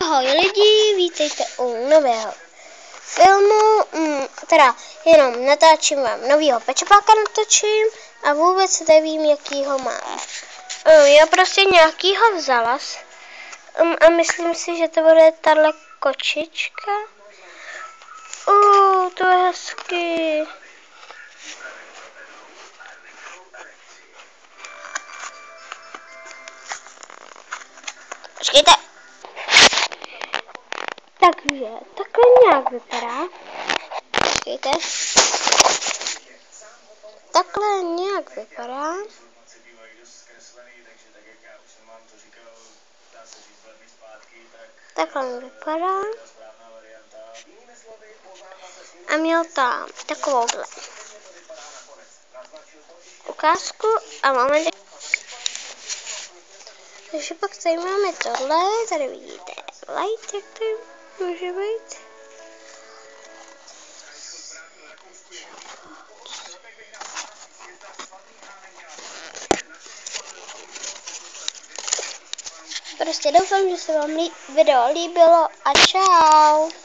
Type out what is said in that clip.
Ahoj lidi, vítejte u nového filmu, teda jenom natáčím vám novýho pečopáka natočím a vůbec nevím, jakýho mám. Já prostě nějakýho vzala a myslím si, že to bude tahle kočička. To je hezký. Počkejte. Takže takhle nějak vypadá. Počkejte. Takhle nějak vypadá. Takhle vypadá. A měl tam takovouhle ukázku a moment. Takže pak tady máme tohle, tady vidíte light, jak to může být. Prostě doufám, že se vám video líbilo a čau.